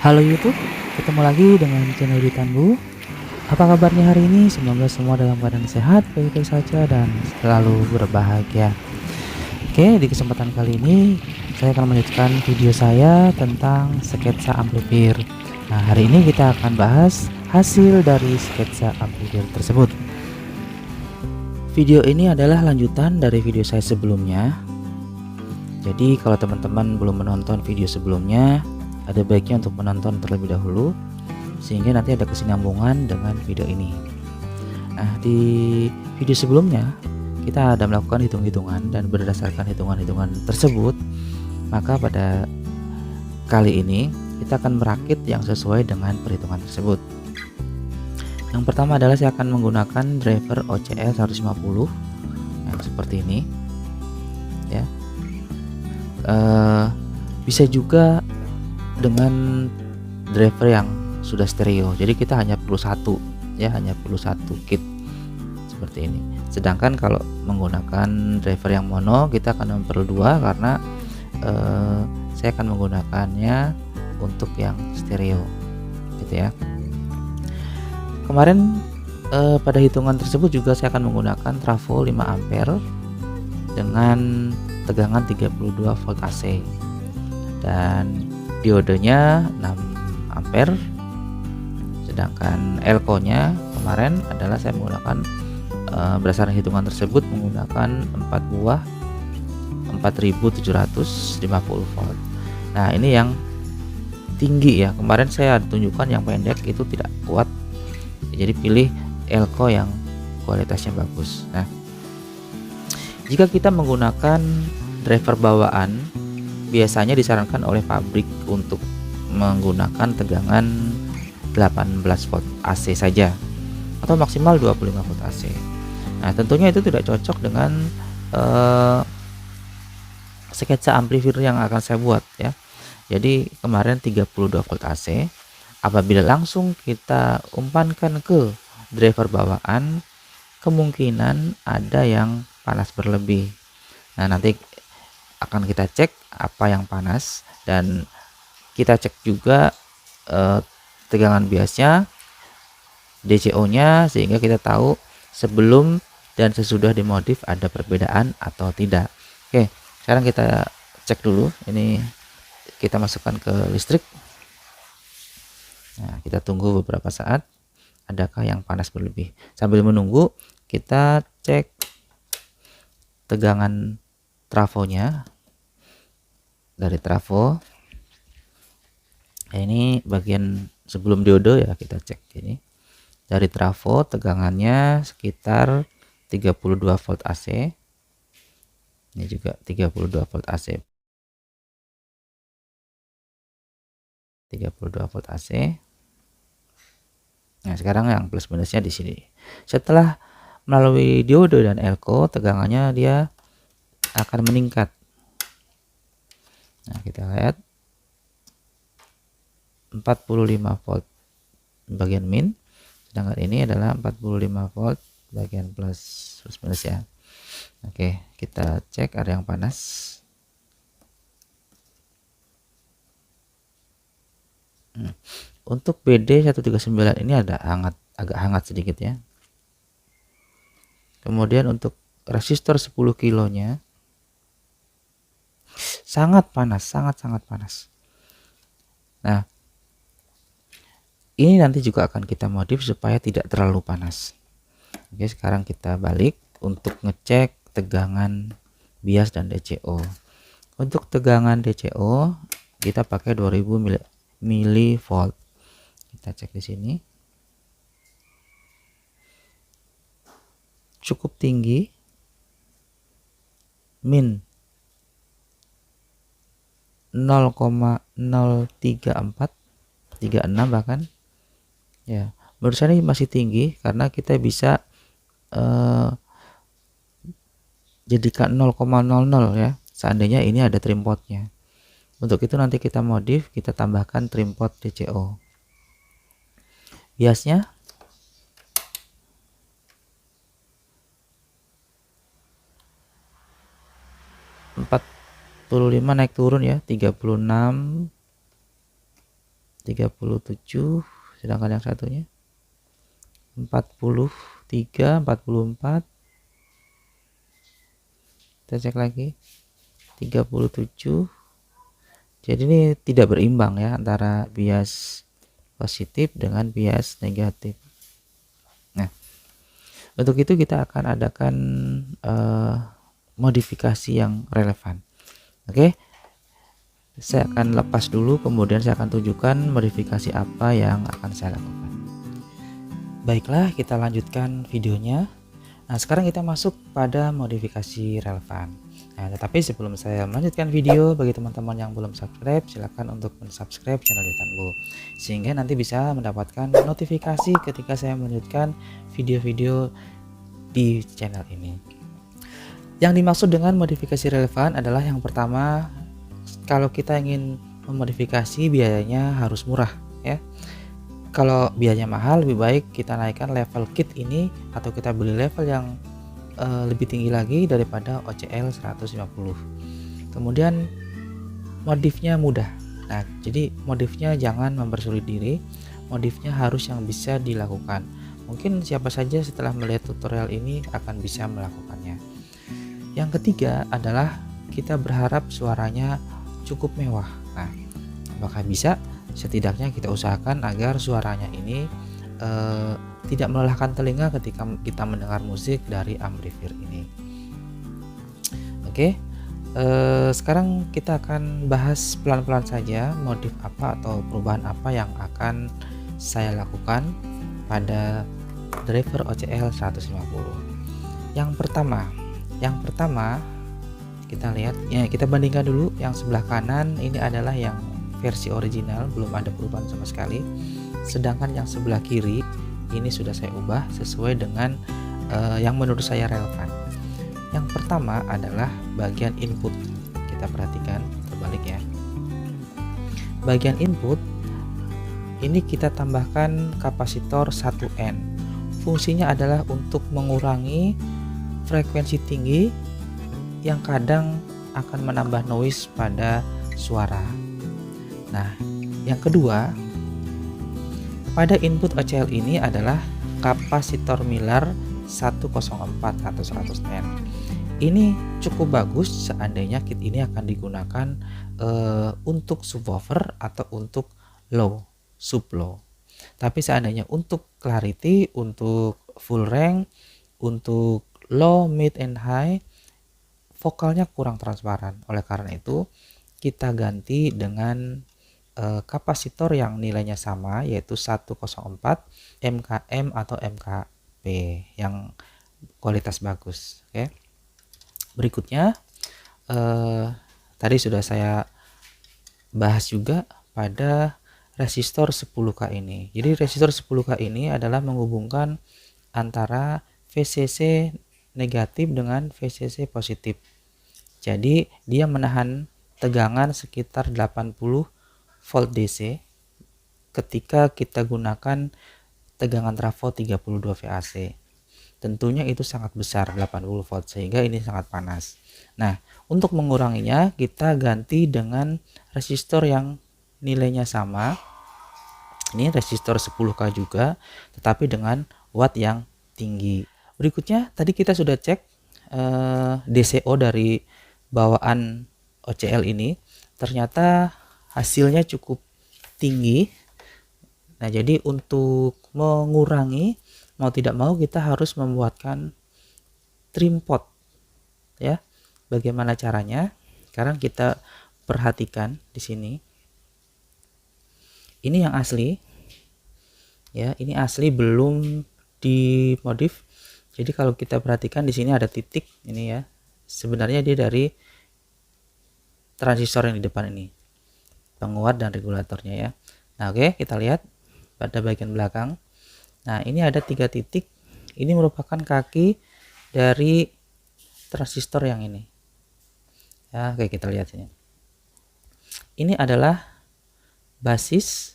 Halo YouTube, ketemu lagi dengan channel Editanbu. Apa kabarnya hari ini? Semoga semua dalam keadaan sehat, baik-baik saja, dan selalu berbahagia. Oke, di kesempatan kali ini saya akan melanjutkan video saya tentang sketsa amplifier. Nah, hari ini kita akan bahas hasil dari sketsa amplifier tersebut. Video ini adalah lanjutan dari video saya sebelumnya. Jadi kalau teman-teman belum menonton video sebelumnya, ada baiknya untuk menonton terlebih dahulu sehingga nanti ada kesinambungan dengan video ini. Nah, di video sebelumnya kita ada melakukan hitung-hitungan, dan berdasarkan hitungan-hitungan tersebut, maka pada kali ini kita akan merakit yang sesuai dengan perhitungan tersebut. Yang pertama adalah saya akan menggunakan driver OCL 150 yang seperti ini ya. Bisa juga dengan driver yang sudah stereo, jadi kita hanya perlu satu ya, hanya perlu satu kit seperti ini. Sedangkan kalau menggunakan driver yang mono kita akan perlu dua, karena saya akan menggunakannya untuk yang stereo gitu ya. Kemarin pada hitungan tersebut juga saya akan menggunakan trafo 5 ampere dengan tegangan 32 volt AC, dan diodenya 6 ampere. Sedangkan elko nya kemarin adalah saya menggunakan berdasarkan hitungan tersebut menggunakan 4 buah 4750 volt. Nah, ini yang tinggi ya, kemarin saya tunjukkan yang pendek itu tidak kuat, jadi pilih elko yang kualitasnya bagus. Nah, jika kita menggunakan driver bawaan, biasanya disarankan oleh pabrik untuk menggunakan tegangan 18 volt AC saja atau maksimal 25 volt AC. Nah, tentunya itu tidak cocok dengan sketsa amplifier yang akan saya buat ya. Jadi kemarin 32 volt AC, apabila langsung kita umpankan ke driver bawaan, kemungkinan ada yang panas berlebih. Nah, nanti akan kita cek apa yang panas, dan kita cek juga tegangan biasnya, DCO nya, sehingga kita tahu sebelum dan sesudah dimodif ada perbedaan atau tidak. Oke, sekarang kita cek dulu. Ini kita masukkan ke listrik. Nah, kita tunggu beberapa saat, adakah yang panas berlebih. Sambil menunggu kita cek tegangan trafonya. Dari trafo, ini bagian sebelum diodo ya, kita cek ini. Dari trafo tegangannya sekitar 32 volt AC. Ini juga 32 volt AC. 32 volt AC. Nah, sekarang yang plus minusnya di sini. Setelah melalui diodo dan elko, tegangannya dia akan meningkat. Nah, kita lihat 45 volt bagian min, sedangkan ini adalah 45 volt bagian plus minus ya. Oke, kita cek ada yang panas. Untuk BD 139 ini ada agak hangat sedikit ya. Kemudian untuk resistor 10 kilonya sangat panas, sangat panas. Nah, ini nanti juga akan kita modif supaya tidak terlalu panas. Oke, sekarang kita balik untuk ngecek tegangan bias dan DCO. Untuk tegangan DCO kita pakai 2000 mV. Kita cek di sini. Cukup tinggi. Min 0,03436 bahkan ya. Menurut saya ini masih tinggi, karena kita bisa jadikan 0,00 ya, seandainya ini ada trim potnya. Untuk itu nanti kita modif, kita tambahkan trim pot DCO. Biasnya 45 naik turun ya, 36 37, sedangkan yang satunya 43, 44. Kita cek lagi 37. Jadi ini tidak berimbang ya antara bias positif dengan bias negatif. Nah, untuk itu kita akan adakan modifikasi yang relevan. Oke, saya akan lepas dulu, kemudian saya akan tunjukkan modifikasi apa yang akan saya lakukan. Baiklah, kita lanjutkan videonya. Nah, sekarang kita masuk pada modifikasi relevan. Nah, tetapi sebelum saya melanjutkan video, bagi teman-teman yang belum subscribe, silakan untuk mensubscribe channel Detanbo, sehingga nanti bisa mendapatkan notifikasi ketika saya melanjutkan video-video di channel ini. Yang dimaksud dengan modifikasi relevan adalah yang pertama, kalau kita ingin memodifikasi biayanya harus murah ya. Kalau biayanya mahal, lebih baik kita naikkan level kit ini atau kita beli level yang lebih tinggi lagi daripada OCL 150. Kemudian modifnya mudah. Nah, jadi modifnya jangan mempersulit diri, modifnya harus yang bisa dilakukan. Mungkin siapa saja setelah melihat tutorial ini akan bisa melakukannya. Yang ketiga adalah kita berharap suaranya cukup mewah. Nah, apakah bisa? Setidaknya kita usahakan agar suaranya ini tidak melelahkan telinga ketika kita mendengar musik dari amplifier ini. Oke, sekarang kita akan bahas pelan-pelan saja modif apa atau perubahan apa yang akan saya lakukan pada driver OCL 150. Yang pertama kita lihat ya, kita bandingkan dulu. Yang sebelah kanan ini adalah yang versi original, belum ada perubahan sama sekali, sedangkan yang sebelah kiri ini sudah saya ubah sesuai dengan yang menurut saya relevan. Yang pertama adalah bagian input. Kita perhatikan, terbalik ya. Bagian input ini kita tambahkan kapasitor 1N. Fungsinya adalah untuk mengurangi frekuensi tinggi yang kadang akan menambah noise pada suara. Nah, yang kedua, pada input OCL ini adalah kapasitor Miller 104 atau 100N. Ini cukup bagus seandainya kit ini akan digunakan untuk subwoofer atau untuk low, sub low. Tapi seandainya untuk clarity, untuk full range, untuk low, mid, and high, vokalnya kurang transparan. Oleh karena itu, kita ganti dengan kapasitor yang nilainya sama, yaitu 104 MKM atau MKP yang kualitas bagus. Oke. Berikutnya tadi sudah saya bahas juga pada resistor 10K ini. Jadi resistor 10K ini adalah menghubungkan antara VCC negatif dengan VCC positif. Jadi dia menahan tegangan sekitar 80 volt DC ketika kita gunakan tegangan trafo 32 VAC. Tentunya itu sangat besar, 80 volt, sehingga ini sangat panas. Nah, untuk menguranginya kita ganti dengan resistor yang nilainya sama. Ini resistor 10K juga, tetapi dengan watt yang tinggi. Berikutnya tadi kita sudah cek DCO dari bawaan OCL ini, ternyata hasilnya cukup tinggi. Nah, jadi untuk mengurangi, mau tidak mau kita harus membuatkan trim pot ya. Bagaimana caranya? Sekarang kita perhatikan di sini. Ini yang asli ya, ini asli, belum dimodif. Jadi kalau kita perhatikan di sini ada titik ini ya. Sebenarnya dia dari transistor yang di depan ini, penguat dan regulatornya ya. Nah, oke, kita lihat pada bagian belakang. Nah, ini ada 3 titik. Ini merupakan kaki dari transistor yang ini. Ya, oke, kita lihat sini. Ini adalah basis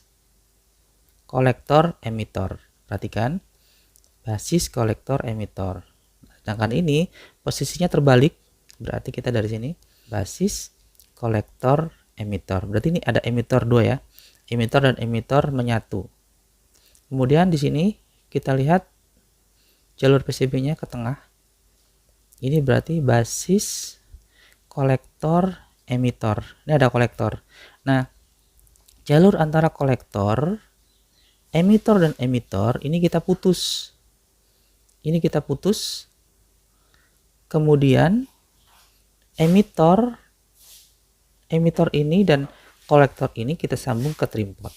kolektor emitor. Perhatikan, basis kolektor emitor. Sedangkan ini posisinya terbalik, berarti kita dari sini basis kolektor emitor. Berarti ini ada emitor 2 ya. emitor dan emitor menyatu. Kemudian di sini kita lihat jalur PCB-nya ke tengah. Ini berarti basis, kolektor, emitor. Ini ada kolektor. Nah, jalur antara kolektor, emitor dan emitor ini kita putus. Ini kita putus. Kemudian emitor ini dan kolektor ini kita sambung ke trimpot.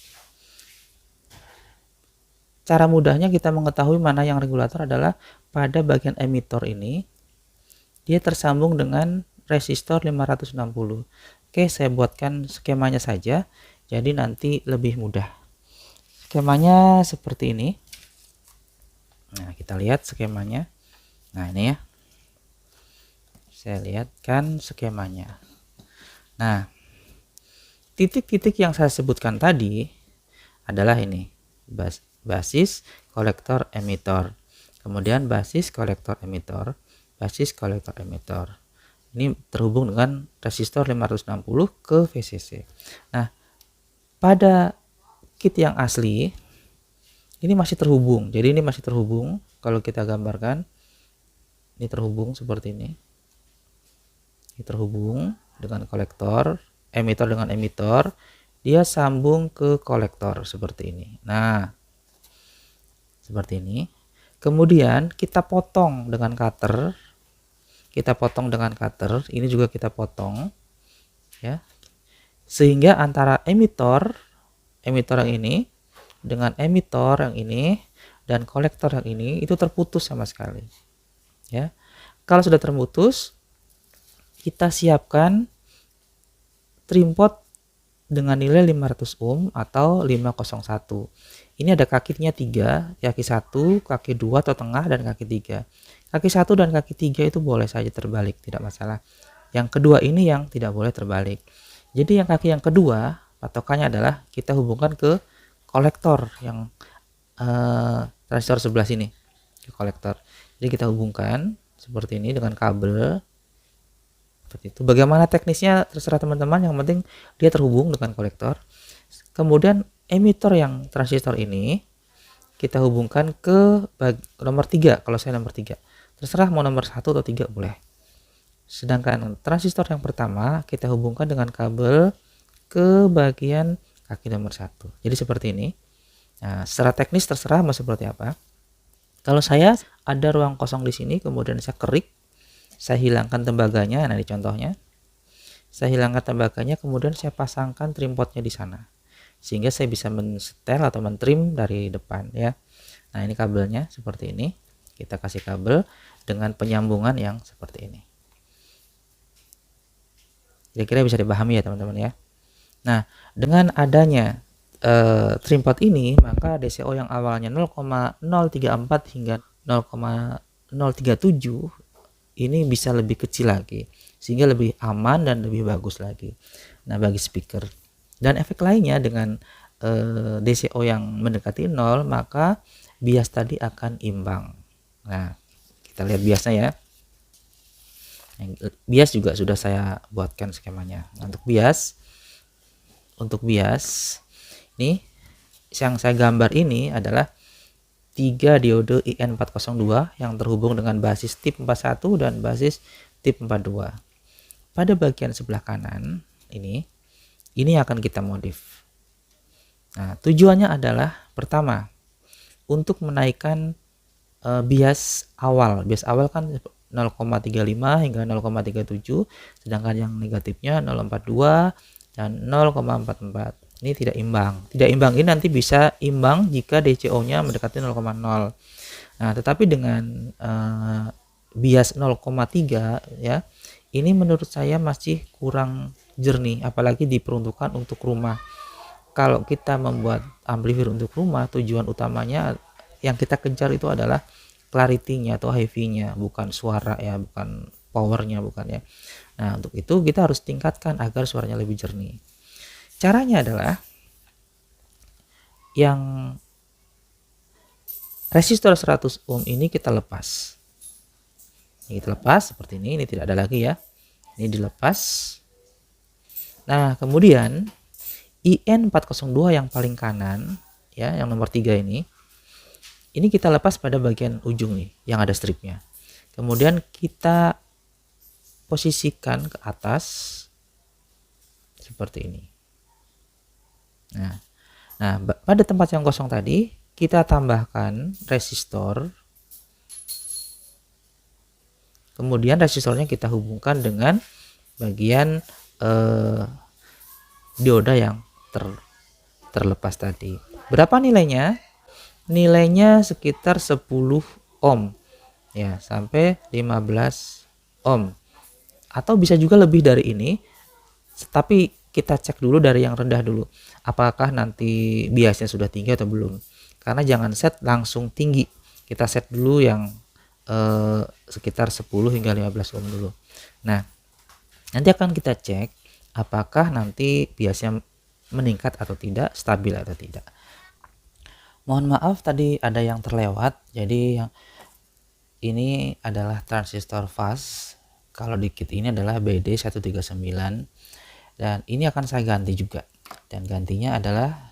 Cara mudahnya kita mengetahui mana yang regulator adalah pada bagian emitor ini dia tersambung dengan resistor 560. Oke, saya buatkan skemanya saja jadi nanti lebih mudah. Skemanya seperti ini. Nah, kita lihat skemanya. Nah, ini ya. Saya lihatkan skemanya. Nah, titik-titik yang saya sebutkan tadi adalah ini. Basis, kolektor, emitor. Kemudian basis, kolektor, emitor. Basis, kolektor, emitor. Ini terhubung dengan resistor 560 ke VCC. Nah, pada kit yang asli ini masih terhubung. Jadi ini masih terhubung. Kalau kita gambarkan, ini terhubung seperti ini. Ini terhubung dengan kolektor, emitor dengan emitor, dia sambung ke kolektor seperti ini. Nah, seperti ini. Kemudian kita potong dengan cutter. Ini juga kita potong, ya. Sehingga antara emitor yang ini dengan emitor yang ini dan kolektor yang ini itu terputus sama sekali. Ya. Kalau sudah terputus, kita siapkan trimpot dengan nilai 500 ohm atau 501. Ini ada kakinya 3, kaki 1, kaki 2 atau tengah, dan kaki 3. Kaki 1 dan kaki 3 itu boleh saja terbalik, tidak masalah. Yang kedua ini yang tidak boleh terbalik. Jadi yang kaki yang kedua, patokannya adalah kita hubungkan ke kolektor yang transistor sebelah sini, ke kolektor. Jadi kita hubungkan seperti ini dengan kabel. Seperti itu. Bagaimana teknisnya terserah teman-teman, yang penting dia terhubung dengan kolektor. Kemudian emitor yang transistor ini kita hubungkan ke nomor 3. Kalau saya nomor 3, terserah mau nomor 1 atau 3 boleh. Sedangkan transistor yang pertama kita hubungkan dengan kabel ke bagian kaki nomor 1. Jadi seperti ini. Nah, secara teknis terserah mau seperti apa. Kalau saya ada ruang kosong di sini, kemudian saya kerik, saya hilangkan tembaganya. Nah, ini contohnya. Saya hilangkan tembaganya, kemudian saya pasangkan trimpotnya di sana. Sehingga saya bisa mensetel atau mentrim dari depan, ya. Nah, ini kabelnya seperti ini. Kita kasih kabel dengan penyambungan yang seperti ini. Kira-kira bisa dipahami ya, teman-teman, ya. Nah, dengan adanya trimpot ini, maka DCO yang awalnya 0,034 hingga 0,037 ini bisa lebih kecil lagi, sehingga lebih aman dan lebih bagus lagi. Nah, bagi speaker. Dan efek lainnya dengan DCO yang mendekati 0, maka bias tadi akan imbang. Nah, kita lihat biasnya ya. Bias juga sudah saya buatkan skemanya. Nah, untuk bias ini yang saya gambar ini adalah 3 diode IN402 yang terhubung dengan basis tip 41 dan basis tip 42. Pada bagian sebelah kanan ini akan kita modif. Nah, tujuannya adalah pertama untuk menaikkan bias awal. Bias awal kan 0,35 hingga 0,37, sedangkan yang negatifnya 0,42 dan 0,44. Ini tidak imbang. Tidak imbang ini nanti bisa imbang jika DCO-nya mendekati 0,0. Nah, tetapi dengan bias 0,3 ya, ini menurut saya masih kurang jernih, apalagi diperuntukkan untuk rumah. Kalau kita membuat amplifier untuk rumah, tujuan utamanya yang kita kejar itu adalah clarity-nya atau heavy-nya, bukan suara ya, bukan powernya, bukan ya. Nah, untuk itu kita harus tingkatkan agar suaranya lebih jernih. Caranya adalah yang resistor 100 ohm ini kita lepas. Ini kita lepas seperti ini tidak ada lagi ya. Ini dilepas. Nah, kemudian IN402 yang paling kanan ya, yang nomor 3 ini kita lepas pada bagian ujung nih yang ada stripnya. Kemudian kita posisikan ke atas seperti ini. Nah, pada tempat yang kosong tadi kita tambahkan resistor. Kemudian resistornya kita hubungkan dengan bagian dioda yang terlepas tadi. Berapa nilainya? Nilainya sekitar 10 ohm ya, sampai 15 ohm. Atau bisa juga lebih dari ini. Tapi kita cek dulu dari yang rendah dulu. Apakah nanti biasnya sudah tinggi atau belum? Karena jangan set langsung tinggi. Kita set dulu yang sekitar 10 hingga 15 ohm dulu. Nah, nanti akan kita cek apakah nanti biasnya meningkat atau tidak, stabil atau tidak. Mohon maaf tadi ada yang terlewat. Jadi yang ini adalah transistor fast. Kalau di kit ini adalah BD139 dan ini akan saya ganti juga. Dan gantinya adalah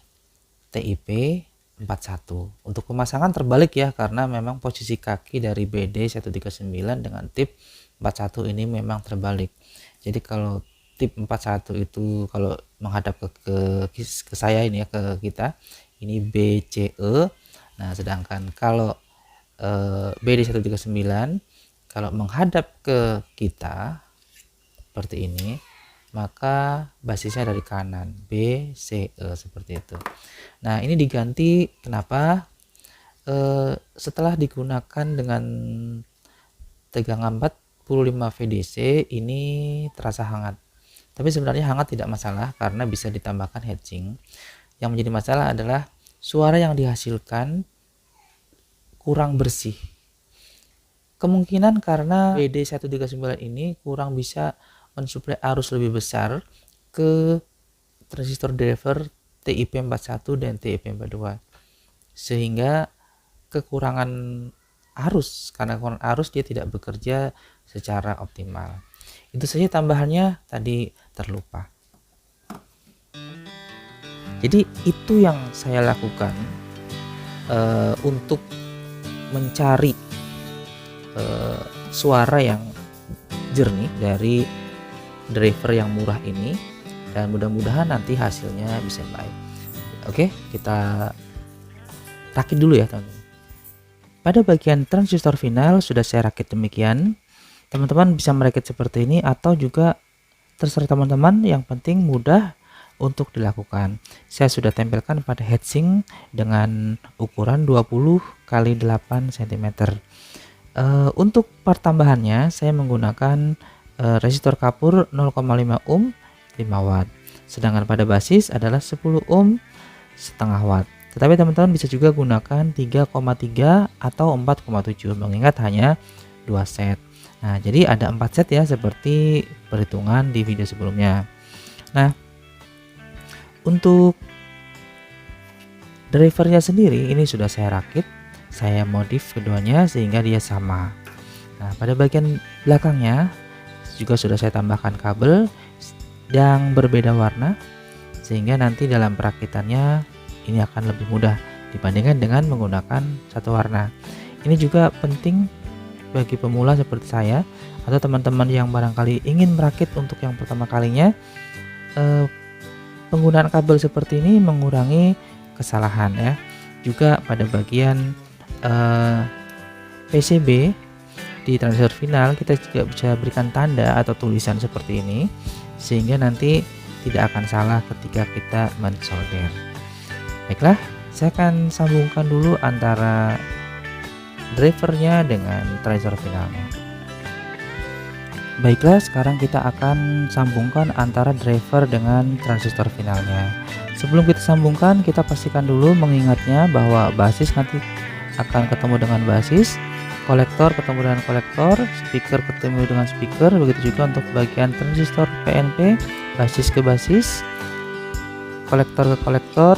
TIP 41. Untuk pemasangan terbalik ya, karena memang posisi kaki dari BD139 dengan tip 41 ini memang terbalik. Jadi kalau tip 41 itu kalau menghadap ke saya ini ya, ke kita ini BCE. Nah, sedangkan kalau BD139 kalau menghadap ke kita seperti ini, maka basisnya dari kanan, BCE seperti itu. Nah, ini diganti kenapa? Setelah digunakan dengan tegangan 45 VDC ini terasa hangat. Tapi sebenarnya hangat tidak masalah karena bisa ditambahkan heatsink. Yang menjadi masalah adalah suara yang dihasilkan kurang bersih. Kemungkinan karena BD139 ini kurang bisa mensuplai arus lebih besar ke transistor driver TIP41 dan TIP42. Sehingga kekurangan arus, karena kekurangan arus dia tidak bekerja secara optimal. Itu saja tambahannya, tadi terlupa. Jadi itu yang saya lakukan untuk mencari suara yang jernih dari driver yang murah ini, dan mudah-mudahan nanti hasilnya bisa baik. Oke, kita rakit dulu ya teman-teman. Pada bagian transistor final sudah saya rakit demikian. Teman-teman bisa merakit seperti ini atau juga terserah teman-teman, yang penting mudah untuk dilakukan. Saya sudah tempelkan pada heatsink dengan ukuran 20 x 8 cm. Untuk part tambahannya saya menggunakan resistor kapur 0,5 ohm 5 watt. Sedangkan pada basis adalah 10 ohm setengah watt. Tetapi teman-teman bisa juga gunakan 3,3 atau 4,7 mengingat hanya 2 set. Nah, jadi ada 4 set ya, seperti perhitungan di video sebelumnya. Nah, untuk drivernya sendiri ini sudah saya rakit, saya modif keduanya sehingga dia sama. Nah, pada bagian belakangnya juga sudah saya tambahkan kabel yang berbeda warna sehingga nanti dalam perakitannya ini akan lebih mudah dibandingkan dengan menggunakan satu warna. Ini juga penting bagi pemula seperti saya atau teman-teman yang barangkali ingin merakit untuk yang pertama kalinya. Penggunaan kabel seperti ini mengurangi kesalahan ya. Juga pada bagian PCB di transistor final kita juga bisa berikan tanda atau tulisan seperti ini sehingga nanti tidak akan salah ketika kita mensolder. Baiklah, saya akan sambungkan dulu antara drivernya dengan transistor finalnya. Baiklah, sekarang kita akan sambungkan antara driver dengan transistor finalnya. Sebelum kita sambungkan, kita pastikan dulu mengingatnya bahwa basis nanti akan ketemu dengan basis, kolektor ketemu dengan kolektor, speaker ketemu dengan speaker. Begitu juga untuk bagian transistor PNP, basis ke basis, kolektor ke kolektor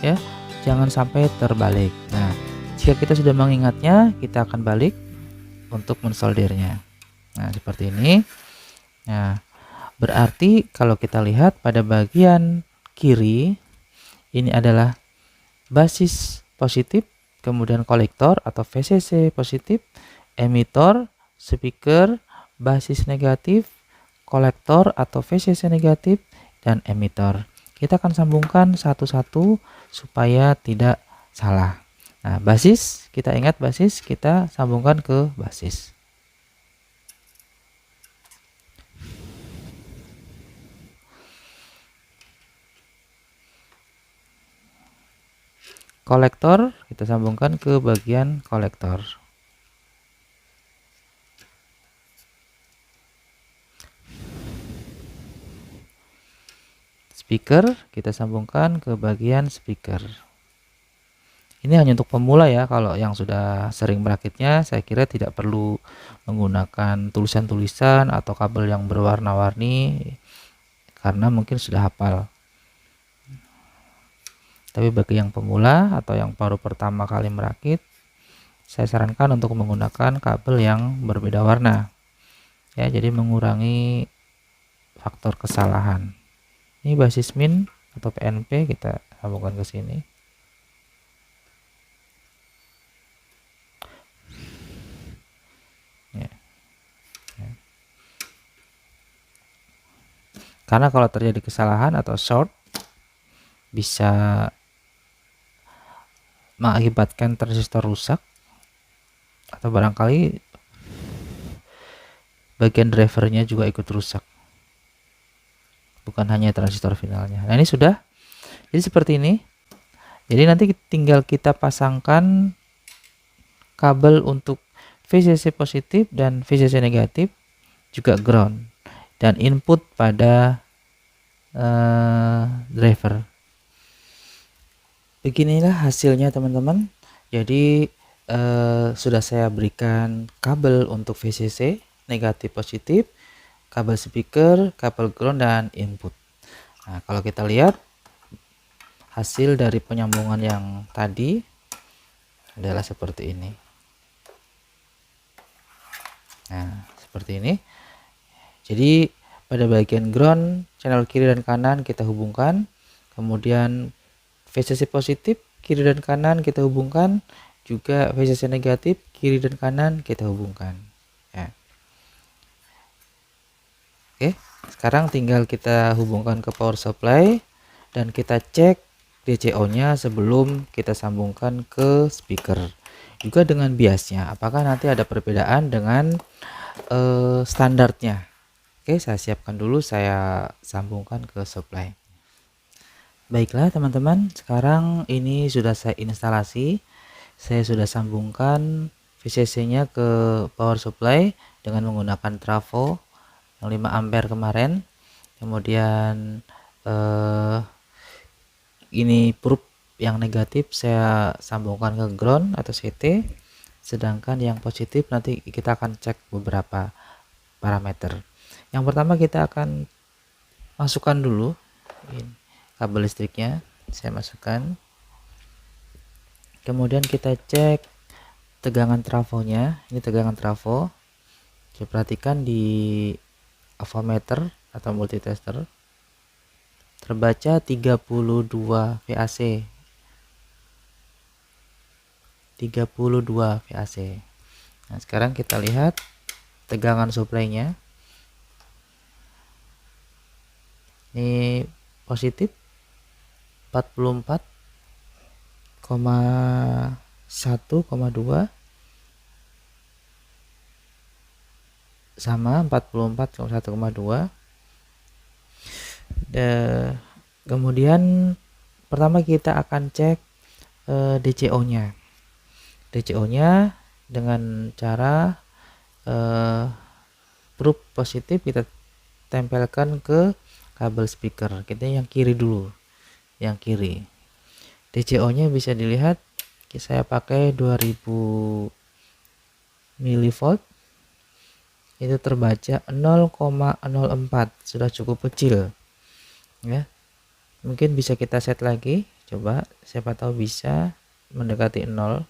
ya, jangan sampai terbalik. Nah, jika kita sudah mengingatnya, kita akan balik untuk mensoldernya. Nah, seperti ini. Nah, berarti kalau kita lihat pada bagian kiri ini adalah basis positif, kemudian kolektor atau VCC positif, emitor, speaker, basis negatif, kolektor atau VCC negatif, dan emitor. Kita akan sambungkan satu-satu supaya tidak salah. Nah, basis, kita ingat basis, kita sambungkan ke basis. Kolektor, kita sambungkan ke bagian kolektor. Speaker, kita sambungkan ke bagian speaker. Ini hanya untuk pemula ya, kalau yang sudah sering merakitnya saya kira tidak perlu menggunakan tulisan-tulisan atau kabel yang berwarna-warni karena mungkin sudah hafal. Tapi bagi yang pemula atau yang baru pertama kali merakit, saya sarankan untuk menggunakan kabel yang berbeda warna. Ya, jadi mengurangi faktor kesalahan. Ini basis min atau PNP, kita sambungkan ke sini. Karena kalau terjadi kesalahan atau short bisa mengakibatkan transistor rusak atau barangkali bagian drivernya juga ikut rusak, bukan hanya transistor finalnya. Nah, ini sudah. Jadi seperti ini. Jadi nanti tinggal kita pasangkan kabel untuk VCC positif dan VCC negatif, juga ground, dan input pada driver. Beginilah hasilnya teman-teman. Jadi sudah saya berikan kabel untuk VCC negatif positif, kabel speaker, kabel ground, dan input. Nah, kalau kita lihat hasil dari penyambungan yang tadi adalah seperti ini. Nah, seperti ini. Jadi pada bagian ground, channel kiri dan kanan kita hubungkan, kemudian VCC positif kiri dan kanan kita hubungkan, juga VCC negatif kiri dan kanan kita hubungkan. Ya. Oke, sekarang tinggal kita hubungkan ke power supply dan kita cek DCO nya sebelum kita sambungkan ke speaker, juga dengan biasnya apakah nanti ada perbedaan dengan standarnya. Oke, saya siapkan dulu, saya sambungkan ke supply. Baiklah teman-teman, sekarang ini sudah saya instalasi. Saya sudah sambungkan VCC nya ke power supply dengan menggunakan trafo yang 5 ampere kemarin. Kemudian ini probe yang negatif saya sambungkan ke ground atau CT, sedangkan yang positif nanti kita akan cek beberapa parameter. Yang pertama kita akan masukkan dulu ini, kabel listriknya saya masukkan, kemudian kita cek tegangan trafonya. Ini tegangan trafo, coba perhatikan di avometer atau multitester terbaca 32 VAC, 32 VAC. Nah, sekarang kita lihat tegangan supply-nya. Ini positif 44,1,2 sama 44,1,2. Kemudian pertama kita akan cek DCO nya. DCO nya dengan cara probe positif kita tempelkan ke kabel speaker. Kita yang kiri dulu, yang kiri. DCO nya bisa dilihat saya pakai 2000 mV, itu terbaca 0,04, sudah cukup kecil ya. Mungkin bisa kita set lagi, coba, siapa tahu bisa mendekati 0.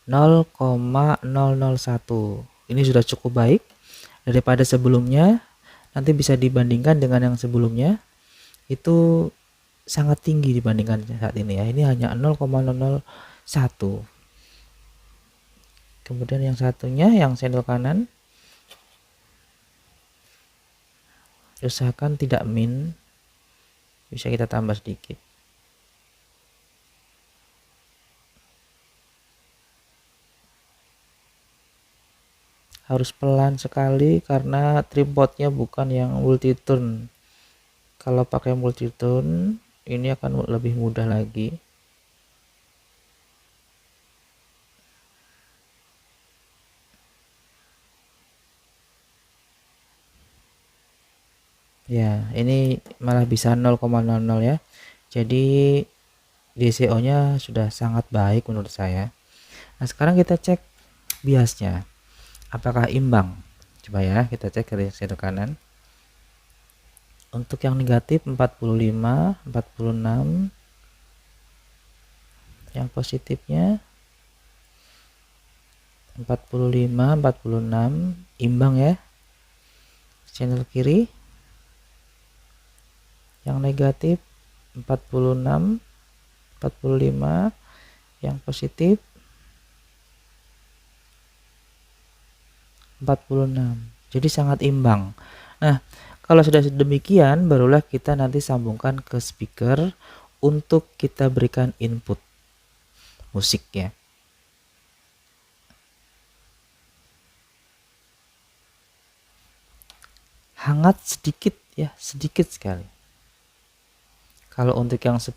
0,001. Ini sudah cukup baik daripada sebelumnya. Nanti bisa dibandingkan dengan yang sebelumnya, itu sangat tinggi dibandingkan saat ini ya. Ini hanya 0,001. Kemudian yang satunya, yang sendok kanan, usahakan tidak min, bisa kita tambah sedikit. Harus pelan sekali karena tripodnya bukan yang multi turn. Kalau pakai multi turn ini akan lebih mudah lagi. Ya, ini malah bisa 0,00 ya. Jadi DCO nya sudah sangat baik menurut saya. Nah, sekarang kita cek biasnya apakah imbang. Coba ya, kita cek dari sendok kanan. Untuk yang negatif 45, 46. Yang positifnya 45, 46, imbang ya. Channel kiri yang negatif 46, 45, yang positif 46. Jadi sangat imbang. Nah, kalau sudah demikian barulah kita nanti sambungkan ke speaker untuk kita berikan input musik ya. Hangat sedikit ya, sedikit sekali. Kalau untuk yang 10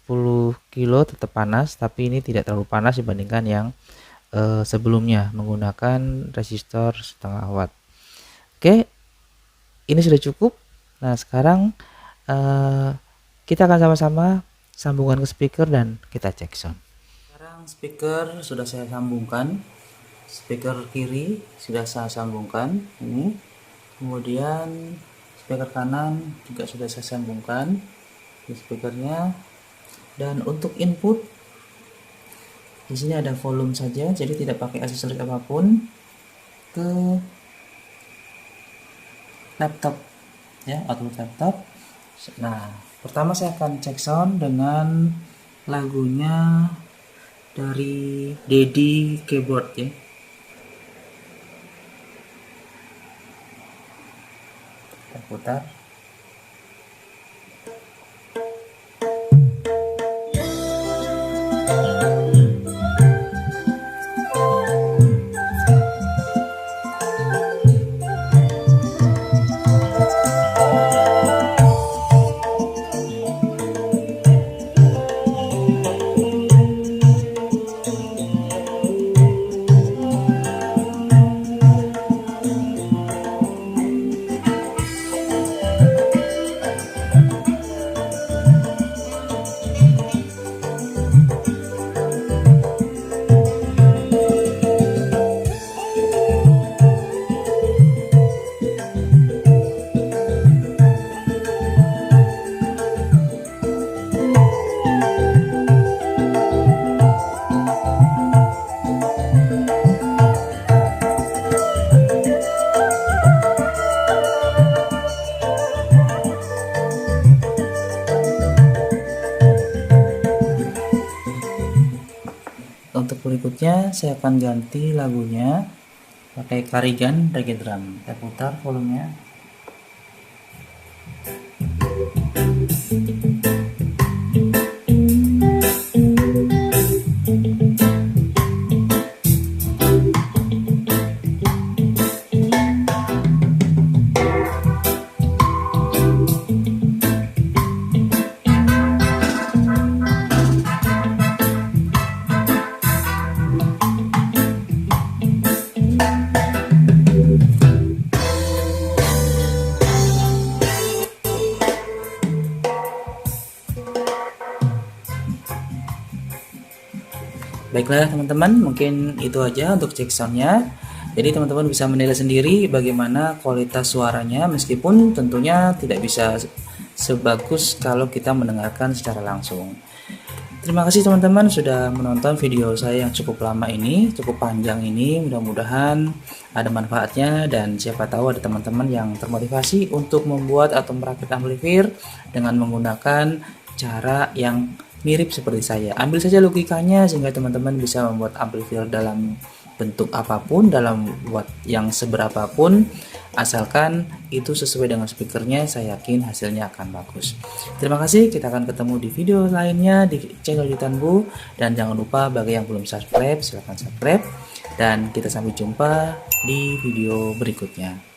kilo tetap panas, tapi ini tidak terlalu panas dibandingkan yang sebelumnya menggunakan resistor setengah watt. Oke, ini sudah cukup. Nah, sekarang kita akan sama-sama sambungkan ke speaker dan kita cek sound. Sekarang speaker sudah saya sambungkan. Speaker kiri sudah saya sambungkan ini. Kemudian speaker kanan juga sudah saya sambungkan di speakernya. Dan untuk input di sini ada volume saja, jadi tidak pakai aksesoris apapun ke laptop ya, output laptop. Nah, pertama saya akan cek sound dengan lagunya dari Daddy Keyboard ya. Kita putar. Untuk berikutnya saya akan ganti lagunya pakai Karigan reggae drum. Saya putar volumenya. Baiklah teman-teman, mungkin itu aja untuk cek soundnya. Jadi teman-teman bisa menilai sendiri bagaimana kualitas suaranya, meskipun tentunya tidak bisa sebagus kalau kita mendengarkan secara langsung. Terima kasih teman-teman sudah menonton video saya yang cukup lama ini, cukup panjang ini. Mudah-mudahan ada manfaatnya dan siapa tahu ada teman-teman yang termotivasi untuk membuat atau merakit amplifier dengan menggunakan cara yang mirip seperti saya. Ambil saja logikanya sehingga teman-teman bisa membuat amplifier dalam bentuk apapun, dalam watt yang seberapapun, asalkan itu sesuai dengan speakernya, saya yakin hasilnya akan bagus. Terima kasih, kita akan ketemu di video lainnya di channel Yutanbu, dan jangan lupa bagi yang belum subscribe silahkan subscribe, dan kita sampai jumpa di video berikutnya.